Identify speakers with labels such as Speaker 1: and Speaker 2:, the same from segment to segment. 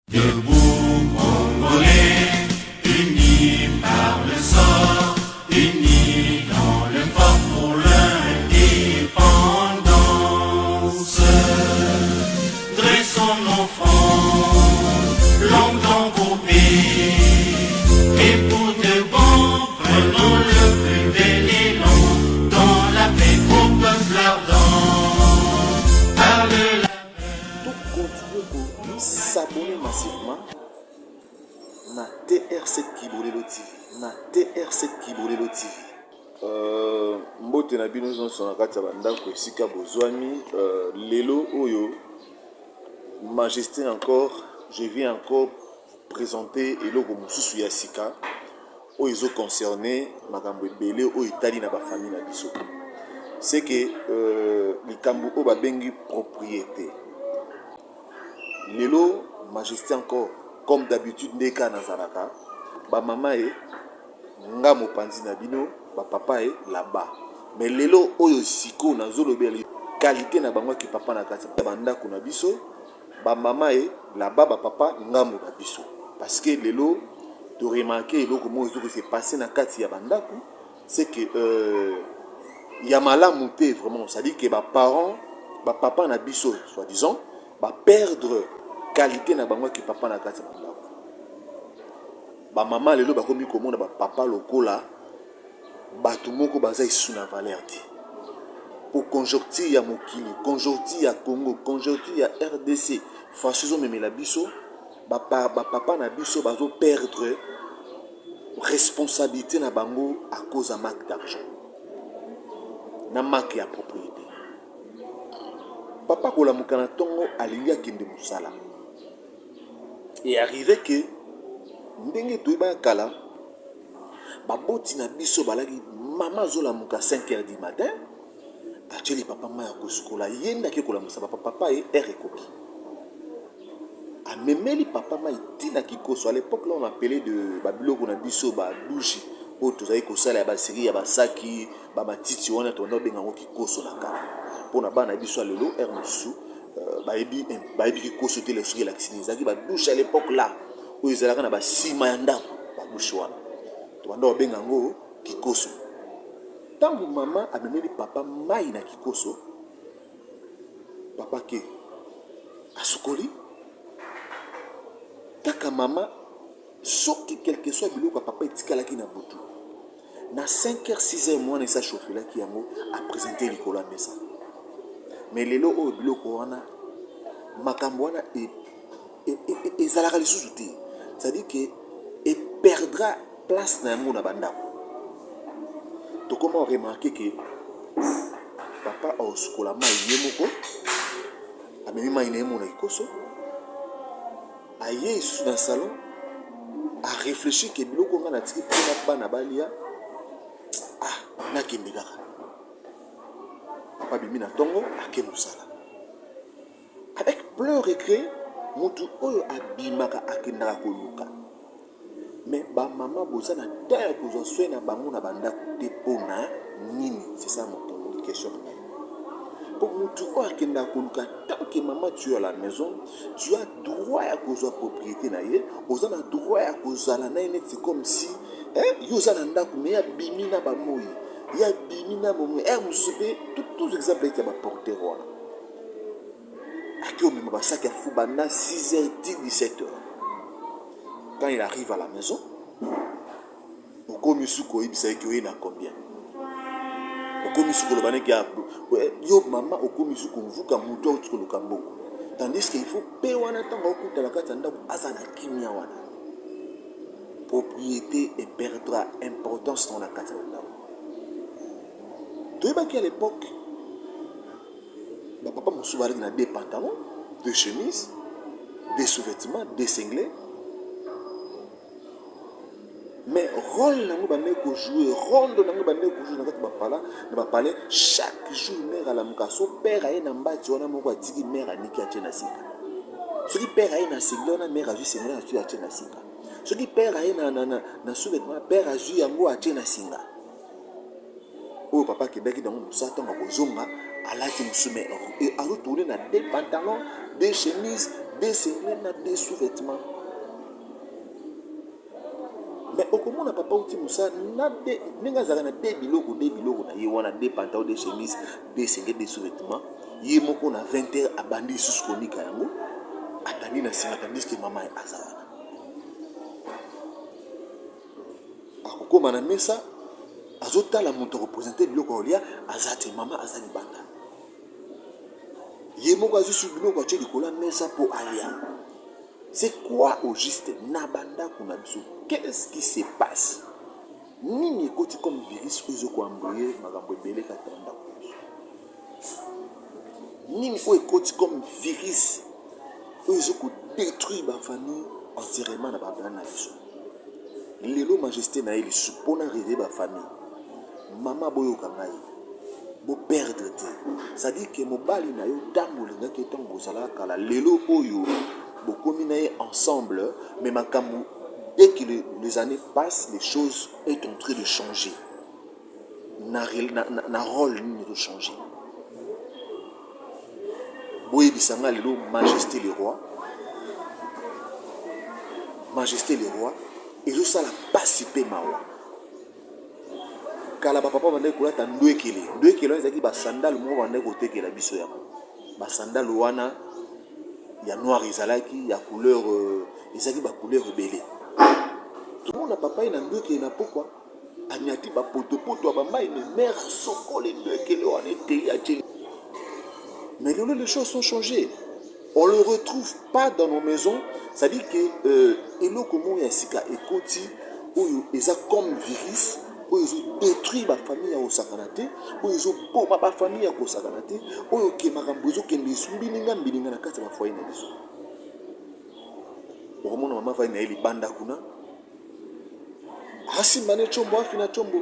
Speaker 1: Debout, Congolais, unis par le sort, unis dans le fort pour l'indépendance. Dressons nos fronts, longtemps groupés, et pour de bon, prenons le plus bel élan, dans la paix au peuple ardent, par le
Speaker 2: Tout continuer pour s'abonner massivement na TR7 Kibolelo TV. Na TR7 Kibolelo TV. Mbote na bino zonso na kati ya bandako esika bozwami lelo oyo majesté encore, je viens encore présenter eloko mosusu ya sika oyo ezo concerner makambo ebele oyo etali na bafamille na biso. C'est que likambo oyo babengi propriété. Lelo majesté encore comme d'habitude ndeka nazalaka ba mama e nga mopanzi na bino ba papa e là-bas. Mais lelo oyo siko nazolobela qualité na bango ki papa na kati ba ndako na biso ba mama e là-bas ba papa ngambo na biso. Parce que lelo de remarquer eloko mo ezo se passer na kati ya bandako, c'est que il y a malamu te vraiment, ça dit que ba parents ba papa na biso soi-disant ba perdre qualité na bango ki papa na kati ya bandako. Ba mama lelo ba komi komona ba papa lokola bato moko baza isu na valeur te. Pour conjoncture ya mokili, conjoncture ya Congo, conjoncture ya RDC, façon memela biso ba papa na biso bazo perdre responsabilité na bango à cause de manque d'argent. Na manque ya propriété. Papa kola mukana tongo alingi akende musala. Et arrivé que ndenge toyeba kala baboti na biso balaki mama zola muka 5h du matin acheli papa maya kosukola yenda ke kola musaba papa et ekoki amemeli papa maya tina kikoso. À l'époque là on appelait de babiloko na biso ba douche o tozali kosala ya ba série ya ba saki ba matiti wana to ndo benga ngo kikoso na kala pona bana biso lelo musu bayebi kikoso te le suki la kisini zaki ba douche à l'époque là où ils allaient na ba sima ya ndako ba douche wana to ndo benga ngo kikoso. Tangu mama amemeli papa mai na kikoso papa ke asukoli taka mama soki quelque soit biloko papa etikalaki na butu na 5h 6h mwana esa chauffelaki yango a présenter likolo mesa. Mais lelo oyo biloko wana makambo wana ezalaka lisusu te, c'est-à-dire que et perdra place na yango na bandako. To comment remarquer que papa a osukola mai ye moko amemi mai na ye mona ikoso aye isu na salon a réfléchir que biloko nga na tiki pona bana balia nakende kaka papa bimi na tongo ake mosala avec plein regret. Mutu oyo abimaka akendaka koluka mais ba mama boza na terre kozwa soin na bango na bandako te pona nini. C'est ça mon question. Pour mutu oyo akendaka koluka, tant que maman tu es à la maison, tu as droit à kozwa propriété na ye, oza na droit à kozala na ye. C'est comme si yo za na ndako mais ya bimi na ba moi ya bimi na momo musupe tous exemples ya ba porter wana Akio même ça qui a fou bana 6h10 17h. Quand il arrive à la maison, au komisuko ibisa ki na combien. Au komisuko le bana ki yo mama au komisuko mvuka muto utiko lukambo. Tandis qu'il faut payer wana tanga okuta la kata ndako azana kimia wana. Propriété et perdra importance dans la kata ndako. Toi à l'époque papa m'a souvent dit des pantalons, des chemises, des sous-vêtements, des cinglés. Mais rôle nango bande ko jouer, rôle nango bande ko jouer na parler chaque jour mère à la mukaso père a na mbati wana moko atiki mère aniki atie na sika. Ce qui père a na cinglé na mère a ju cinglé na tu atie na sika. Ce qui père a na sous-vêtements père a ju yango atie na singa. Oh papa Québec dans mon satan ko zonga alati musume et a retourné na des pantalons, des chemises, des senglets na des sous-vêtements. Mais au comment on n'a pas outil moussa na des n'engazara na des biloko na yewana des pantalons des chemises des senglets des sous-vêtements yé moko na 20h à bandi sous konika yango atani na singa tandis que maman est azara akokoma na mesa azotala moto représenter biloko olia azate maman azali banda yé moko azusu biloko atie likola mesa po alia. C'est quoi au juste Nabanda Kunabiso? Qu'est-ce qui se passe? Nini ekoti comme virus ozo ko amboyer makambo ebele katanda. Nini ko ekoti comme virus ozo ko détruire ba famille entièrement na ba bana biso. Lelo majesté na eli supona rêver ba famille. Mama boyo kangai. Bo perdre te. Ça dit que mobali na yo tango linga ke tango sala kala lelo oyo ensemble, mais dès que les années passent, les choses sont en train de changer. Na rôle de changer. Boye bisanga lelo majesté le roi. Majesté le roi. Et tout ça la participer mawa. Kala papa bande ko ta ndwekele. Ndwekele ezaki ba sandal mo bande ko tekela biso ya. Ba sandal wana il y a noir izalaki, il y a couleur izaki ba couleur belé. Tout le monde a papa ina ndweke na pourquoi anyati ba poto ba mai mais mère sokole ndweke le wana te ati. Mais là les choses sont changées. On le retrouve pas dans nos maisons, ça dit que eloko mo ya sika ekoti oyo eza comme virus oyo détruit ba famille ya osakanate oyo boma ba famille ya osakanate oyo ke makambo zo kende sumbininga mbininga na kati ba foyer na biso. Okomona mama fa ina eli banda kuna hasi mane chombo afina chombo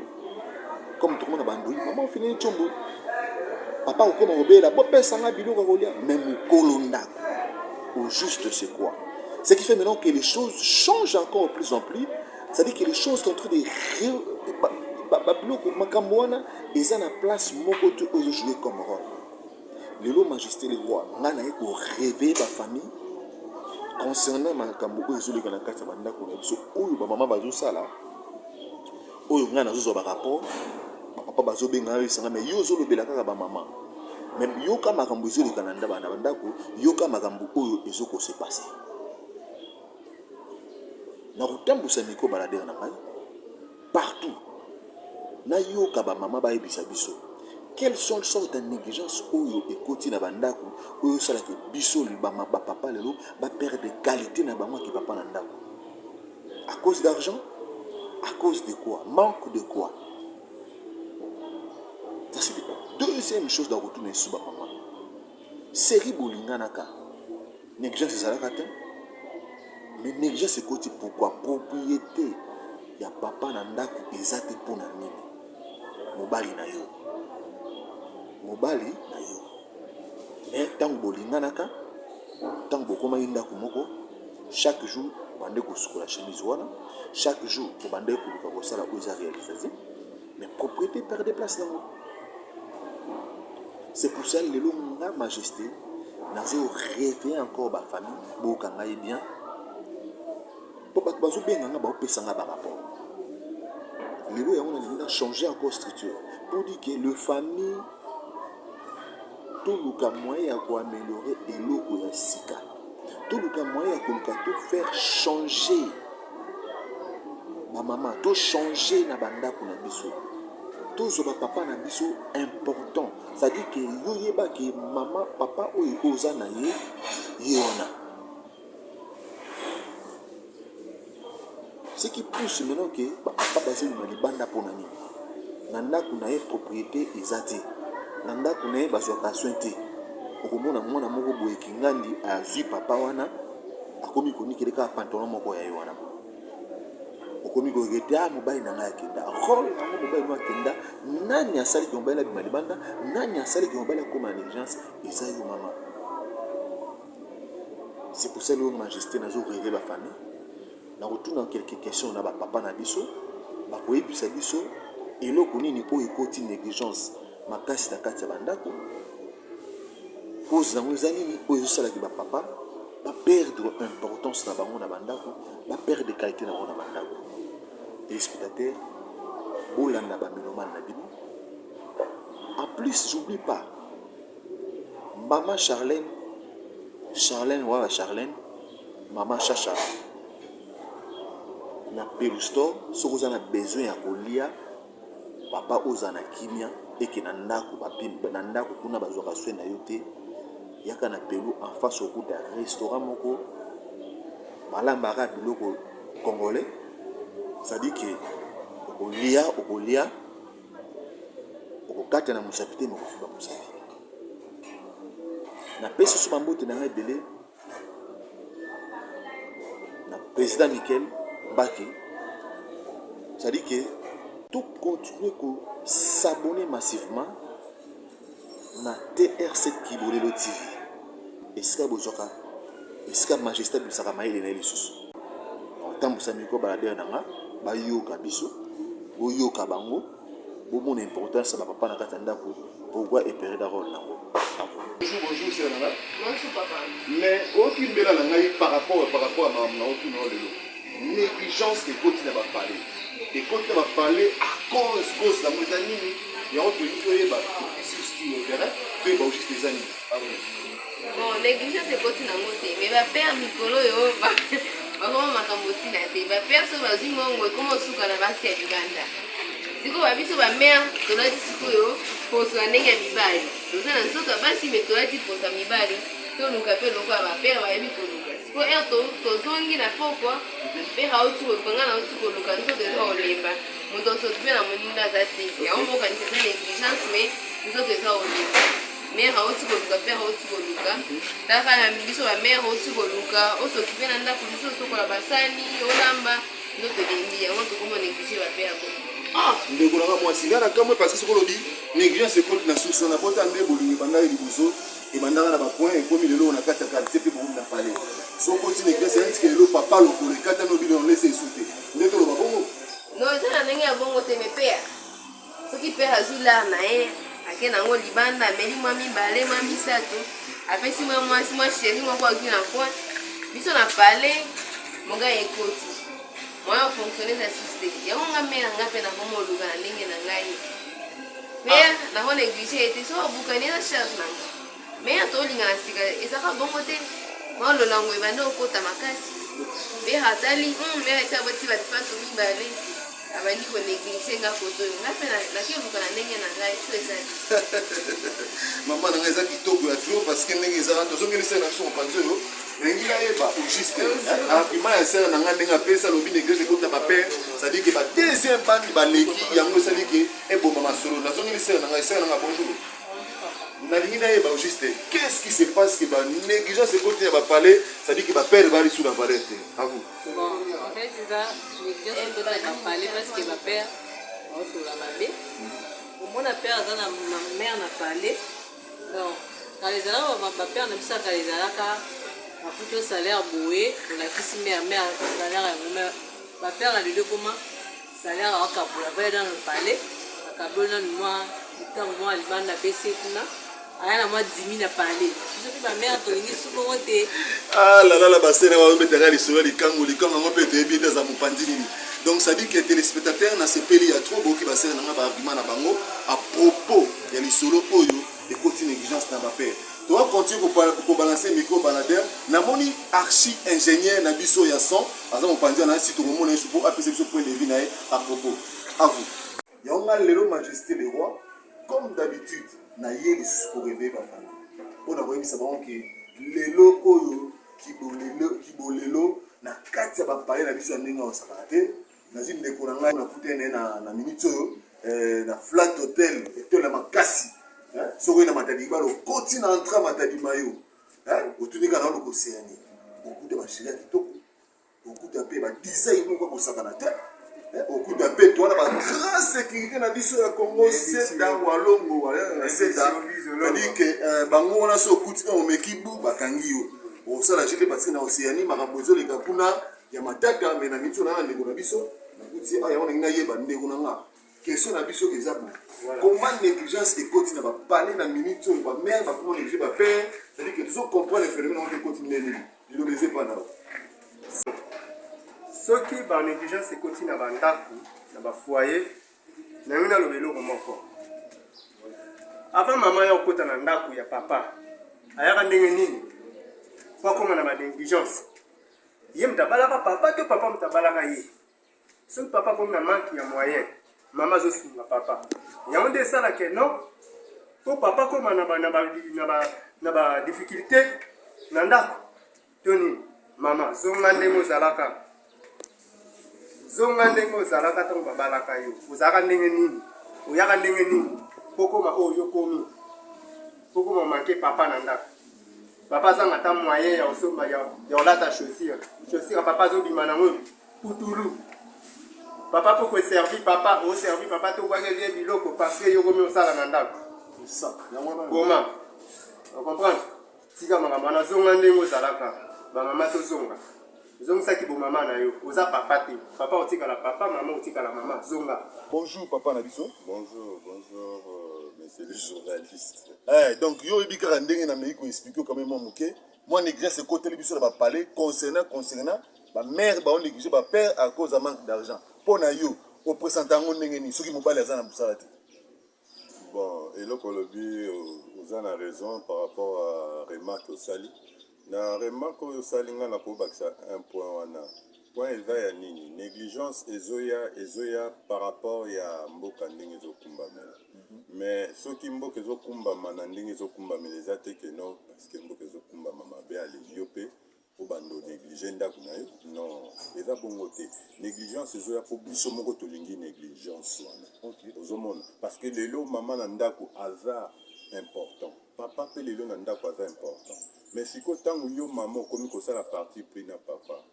Speaker 2: comme tout le monde a bandouille maman fini chombo papa okoma obela bo pesa nga biloko kolia même kolonda. Au juste c'est quoi? Ce qui fait maintenant que les choses changent encore de plus en plus. C'est-à-dire que les choses sont en train de ils ont la place mokoto aux jouer comme rôle. Le lot majesté le roi, on a pour rêver la famille concernant makambo aux jouer dans la carte banda ko so oyo ba maman bazo sala oyo ngana zo ba rapport papa bazo benga sanga mais yo zo lobela kaka ba maman même yo ka makambo zo le kananda bana banda ko yo ka makambo oyo ezoko se passer. Na rutambusa miko balader na ngai partout na yo ka ba mama ba ebisa biso quelles sont les sortes de négligence oyo ekoti na bandako oyo sala ke biso li ba papa lelo ba perdre de qualité na bango ki papa na ndako à cause d'argent, à cause de quoi, manque de quoi. Ça c'est deuxième chose dans retourner sous ba maman série bolinga naka négligence ezalaka te. Mais négligence c'est côté pourquoi propriété ya papa na ndako ezate pour na nini mobali na yo mais tango bolinga naka tango bokoma ndako moko chaque jour bande ko sukola chemise wana chaque jour ko bande ko luka ko sala ko za réaliser mais propriété perd des places là. C'est pour ça le longa majesté nazo rêver encore ba famille bokanga bien. Pourquoi tu as bien par rapport les lois ont changé encore structure pour dire que le famille tout le cas moyen à améliorer et l'eau sika tout le cas moyen à tout faire changer ma maman tout changer na banda kuna biso tout zo papa na biso important ça dit que yo yeba que maman papa o oza na ye yona. Ce qui pousse maintenant que papa basé le malibanda pour nani nanda kuna ye propriété ezate nanda kuna ye bazwaka sointe okomona mwana moko boye kingandi azwi papa wana akomi konikeleka pantalon moko ya ye wana okomi koketa mobali na ngai akenda rôle nango mobali no akenda nani asali ki mobali na bimalibanda nani asali ki mobali akoma négligence eza yo mama. C'est pour ça que majesté nazo rêver la famille. Na retourne dans quelques questions na ba papa na biso ba koyebisa biso eloko nini oyo ekoti négligence makasi na kati ya bandako cause nango eza nini oyo ezosalaki ba papa perdre importance na bango na bandako, perdre qualité na bango na bandako. Téléspectateurs, bolanda ba mélomane na bino. En plus, j'oublie pas, maman Charlène, ouais, Charlène, maman Chacha, na Pelustor, si vous avez besoin à kolia, papa ozana kimia, et que nandako, nandako kuna bazwaka soin na yote, yaka na Pelu en face au coup d'un restaurant moko, malambara biloko congolais, ça dit que okolia, okokata na musapi te mokofuba musapi. Na pesi so bambote na ngai ebele na président Michel Mbaki, ça dit que tout continuer que s'abonner massivement na TR7 Kibolelo TV. Esika bozoka, esika majesté bisaka maile na lisusu. Tambusa miko balade na nga, bayoka biso, boyoka bango, bomona importance ba papa na kata ndako, pourquoi épérer d'arol nango.
Speaker 3: Bonjour, c'est Nana.
Speaker 4: Bonjour papa.
Speaker 3: Mais aucune belle langue par rapport à ma aucune négligence que continue à parler. Et continue à parler à cause de la mosaïque. Il y a autre chose qui est terrain, puis juste des amis.
Speaker 4: Bon, négligence est continue à monter. Mais ma père Nicolo et vraiment ma camboti na te. Ma père se va dire moi comment souka na basi ya Uganda. Siko babiso ba mère tolati siko yo posa ndenge ya mibali. Tozana nsoka basi me tolati posa mibali. To luka pe lokwa ba père ba yebi koluka. Siko tozongi na pokwa. Pe hauti wepanga na uti koluka nso teza olemba. Mundo so tupena muninda zati. Ya ombo kanisa négligence mais nso teza olemba. Mère hauti koluka pe hauti koluka. Taka na biso ba mère hauti koluka. Oso tupena nda kuliso sokola basani olamba. Ndo telengi yango tokomo néglige ba père ko.
Speaker 3: Ah, ndeko na moi singana comme parce que ce qu'on dit négligence c'est contre la source na bota ndé bolingi banda libuzo et banda na ba point et comme lelo na kata quartier pe bolingi na parler so continue négligence c'est que le papa le pour le kata no bino laisser souter ndeko lo babongo
Speaker 4: non ça na ngenga bongo te me père ce qui père azula na akena ngo libanda meli mwa mibale mwa misato apesi mwa chéri mwa kwa azuna kwa biso na parler monga ekoti moi fonctionner ça système ya nga mera nga pe na komo luka na ndenge na ngai mais na ho négligé était so bukani na charge na mais to linga na sika ezaka bongo te mo lo lango ebande okota makasi be hatali mais ça boti ba fato mibale abandi ko négligé nga koto nga pe na ke luka na ndenge na ngai so eza
Speaker 3: maman na ngeza kitoko ya trop parce que ndenge ezaka tozongelisa na so panzo yo Nengi la yeba au juste argument ya sera na ngande nga pesa lobi néglige ko ta papa ça dit que ba deuxième bande ba leki yango ça dit que e bon mama solo na zongi sera na nga bonjour na lingi na yeba au juste qu'est-ce qui se passe que ba négligence se côté ba parler ça dit que ba père va sous la valeur à vous
Speaker 5: bon en fait c'est ça négligence se côté ba parler parce que ba père au sous la babe au moins la père na mère na parler donc quand les alors ba père na bisa quand les alaka afuto salaire boé on a kisi mère salaire ya ma père a le comment salaire à kapola va dans le palais akabona moi tant moi libanda pc kuna aya na moi 10 000 na palais je peux ma mère to lingi suko wote
Speaker 3: ah la basena wa metera li solo likango ngo pete ebida za mopandini donc ça dit que téléspectateurs na sepeli ya trop beaucoup basena na ba argument na bango à propos ya li solo oyo et continue négligence na ba père. Tu vas continuer pour balancer le micro baladeur. Namoni archi ingénieur na biso ya son. Azam opandi na site au moment où pour appeler ce point de vue à propos. À vous. Yonga lelo majesté le roi comme d'habitude na yeli sous pour rêver ba famille. On a voyé ça bon que lelo oyo kibolelo na kati ya ba parler na biso ndenge o sakate. Na zine ndeko na ngai na kutene na minute na flat hotel et la makasi. Soko na matadi balo koti na entra matadi mayo otunika na loko séani beaucoup de machine kitoko beaucoup de pe ba design ko ko sakana te beaucoup de pe to na ba grande sécurité na biso ya Congo c'est dans walongo wala c'est dans dit que bango na so kuti na mekibu bakangi yo o sala jike parce que na océanie makabozo le kapuna ya mataka mais na mitu na ndeko na biso na kuti aya ona ngina yeba ndeko na nga question na biso ke zabu comment négligence et continue ba parler na minute ba mère ba comment négliger ba père c'est-à-dire que toujours comprendre les phénomènes on peut continuer bino beze mpa nao
Speaker 6: soki banégligence ekoti na bandako na bafoyer nangi naloba eloko moko avant mama ya okota na ndako ya papa ayaka ndenge nini po akoma na banégligence ye mutabalaka papa to papa mutabalaka ye soki papa akomi na manke ya moyen mama azosunga papa yango nde esalaka non po papa akoma na badifficulté na ndako to nini mama zonga ndenge ozalaka zonga ndenge ozalaka ntango babalaka yo ozalaka ndenge nini oyaka ndenge nini pokoma oyo yokomi pokoma manke papa na ndako papa azanga ata moyen ya osomba ya olata chaussure papa azobima nango putulu papa po koservi papa oservi papa tobwaki vie biloko parce que yokomi osala na ndako koma ocomprendre tika makambo wana zonga ndenge ozalaka bamama tozonga zongisaki bomama na yo oza papa te papa otikala papa mama otikala mama zonga.
Speaker 3: Bonjour papa na biso.
Speaker 7: Bonjour, monsieur le journaliste.
Speaker 3: Donc yo oyebi kaka ndenge na mei koexplike quand même moke moi négligence ekoteli biso na bapale concernant bamare baonéglige bapère à cause ya manque d'argent mpo na yo opresente yango ndenge nini soki mobali aza na mosala te.
Speaker 7: Bon, eloko olobi oza na raison par rapport à remarque osali na remarque oyo osali nga na kobakisa un point wana point eza ya nini négligence ezoya par rapport ya mboka ndenge ezokumbamela mais soki mboka ezokumbama na ndenge ezokumbamela eza te ke non parce que mboka ezokumbama mabe aleli yo mpe obando néglige ndako na yo non eza bongo te négligence ezoya mpo biso moko tolingi négligence wana ozomona parce que lelo mama na ndako aza important papa mpe lelo na ndako aza important mais sikoyo ntango yo mama okomi kosala parti pris na papa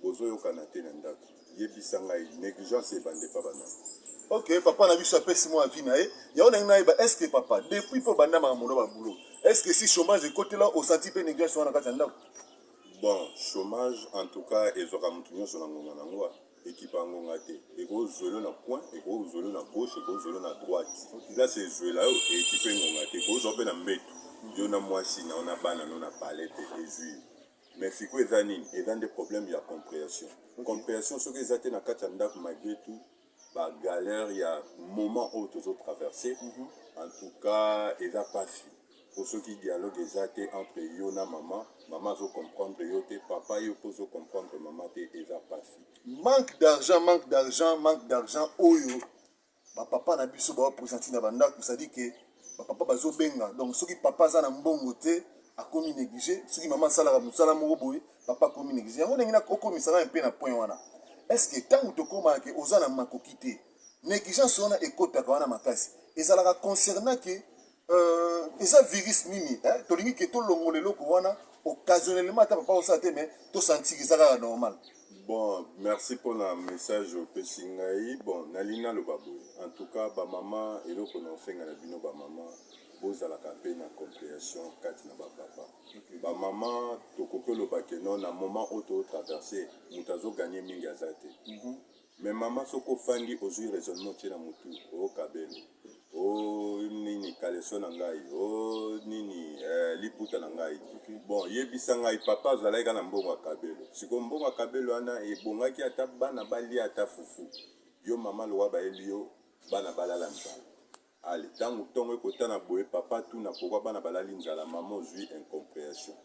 Speaker 7: bozoyokana te na ndako yebisa ngai négligence ebande pa banani.
Speaker 3: Ok, papa na biso apesi mwa avi na ye yango ndenge nayeba est ce que papa depuis mpo banda makambo na babulo est ce que si chômage ekotela osenti mpe négligence wana kati ya ndako.
Speaker 7: Bon, chômage en tout cas ezwaka motu nyonso na ngonga nango ekipa ngonga te ekozwelo na point ekozwelo na gauche ekozwelo na droite place ezwela oyo ekipe ngonga te ekozwa mpe na mbeto yo na mwasi na ona bana no na palete ezwi mais sikoyo eza nini eza nde problème ya compréhension soki eza te na kati ya ndako malgré tout bagalère ya moment oyo tozotraverse en tout cas eza pasi po soki dialogue eza te entre yo na mama azocomprendre yo te papa yo mpo ozocomprendre mama te eza pasi
Speaker 3: manque d'argent oyo bapapa na biso baopresenti na bandako cestadire ke bapapa bazobenga donc soki papa aza na mbongo te akomi néglige soki mama asalaka mosala moko boye papa akomi néglige yango ndenge okomisaka mpe na point wana est ce que ntango tokomaka ke oza na makoki te négligence wana ekotaka wana makasi ezalaka concernant ke eza virus nini tolingi ke tolongola eloko wana occasionnellement ata papa osala te mais tosentiki eza kaka normal.
Speaker 7: Bon, merci pour le message au Pessingaï. Bon, Nalina le babou. En tout cas, ba maman, et l'autre qu'on fait na bino ba maman, boza la capé na compréhension kati na ba papa. Ba maman, to koko le bakeno na moment où tu traversé, mutazo gagner mingi azate. Mais maman soko fandi ozui raisonnement tena mutu o kabelo. O nini kaleso na ngai, o nini liputa na ngai. Bon, yebisa ngai papa azalaika na mbongo akabelo. Siko mbongo akabelo ana ebongaki ata bana bali ata fufu. Yo mama lowa ba elio bana balala nzala. Ali tango tongo ekotana boye papa tout na pourquoi bana balali nzala maman ozui incompréhension.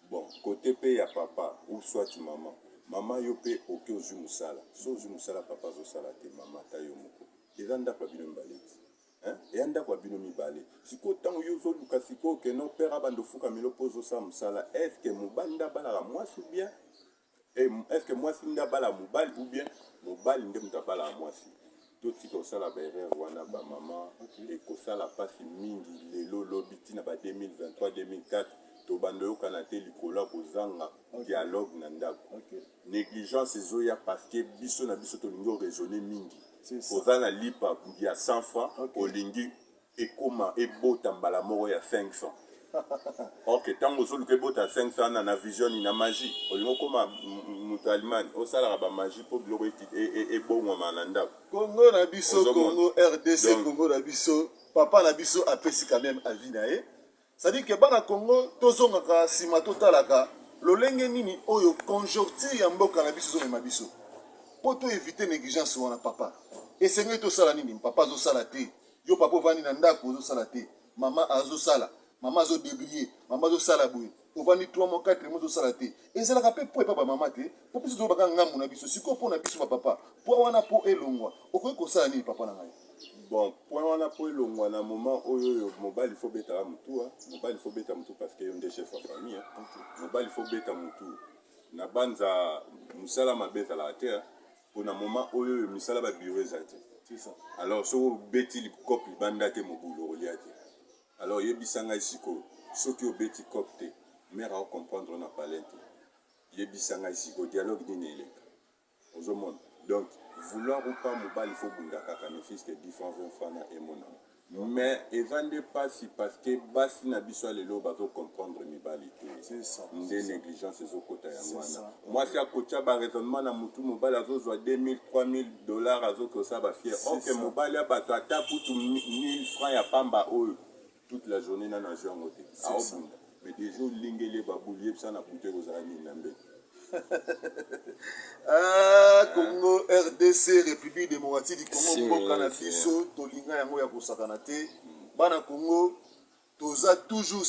Speaker 7: Bon, côté pe ya papa ou soit maman. Maman yo pe oke ozui musala. So ozui musala papa zo sala te mama ta yo moko. Ezanda kwa bino mbaleti. Yanda kwa bino mibale siko tango yo zo luka siko ke no père abando fuka milo pozo sa musala est-ce que mobanda bala mwasi ou bien est-ce que mwasi nda bala mobali ou bien mobali nde mutabala mwasi to tiko sala ba erreur wana ba mama et ko sala pasi mingi lelo lobiti na ba 2023 2004 to bando yo kana te likola kozanga dialogue na ndako négligence ezoya parce que biso na biso to lingo raisonner mingi ozana lipa ya 100 francs olingi ekoma ebota mbala moko ya 500 ok tango ozoluka ebota 500 na vision na magie olingo koma mutu alimani osalaka ba magie po biloko ebongwama na ndako
Speaker 3: Congo na biso Congo RDC Congo na biso papa na biso apesi quand même avis na ye c'est-à-dire que bana Congo tozongaka sima totalaka
Speaker 2: lolenge nini oyo conjoncture ya mboka na biso ezomema biso mpo to éviter négligence wana papa esengeli tosala nini papa azosala te yo papa ovandi na ndako ozosala te mama azosala mama azodébrouiller mama azosala boye ovandi 3 mois 4 mois ozosala te ezalaka mpe po epa bamama te mpo biso tozobaka ngambu na biso sikoyo mpo na biso bapapa po wana mpo elongwa okoki kosala nini papa na ngai
Speaker 7: bon point wana po elongwa na moment oyo mobali faut betaka mutu mobali faut beta mutu parce que yo nde chef ya famille mobali faut beta mutu na banza musala mabe ezalaka te mpona moment oyo misala babiro eza te alors so obeti likope libanda te mobulu okolia te alors yebisa ngai sikoyo soki obeti cope te mare aocomprendre na palin te yebisa ngai sikoyo dialogue nini eleka ozomona donc vouloir ou pas mobali il faut bunda kaka ne fils que 10 francs 20 francs na emonana mais evande pasi parce que basi na biso lelo bazo comprendre mibali te nde négligence ezokota yango wana mwasi akotia baraisonnement na mutu mobali azozwa 2000 3000 dollars azokosala bafiere ok mobali ya bato ata kutu 1000 francs ya pamba oyo toute la journée na najo yango te aobunda mais déjà olingeli babuli yebisa na bute kozala nini na mbeki
Speaker 2: Ah, Congo, RDC, République démocratique du Congo, mboka na biso, tolinga yango ya kosakana te. Bana Congo, toza toujours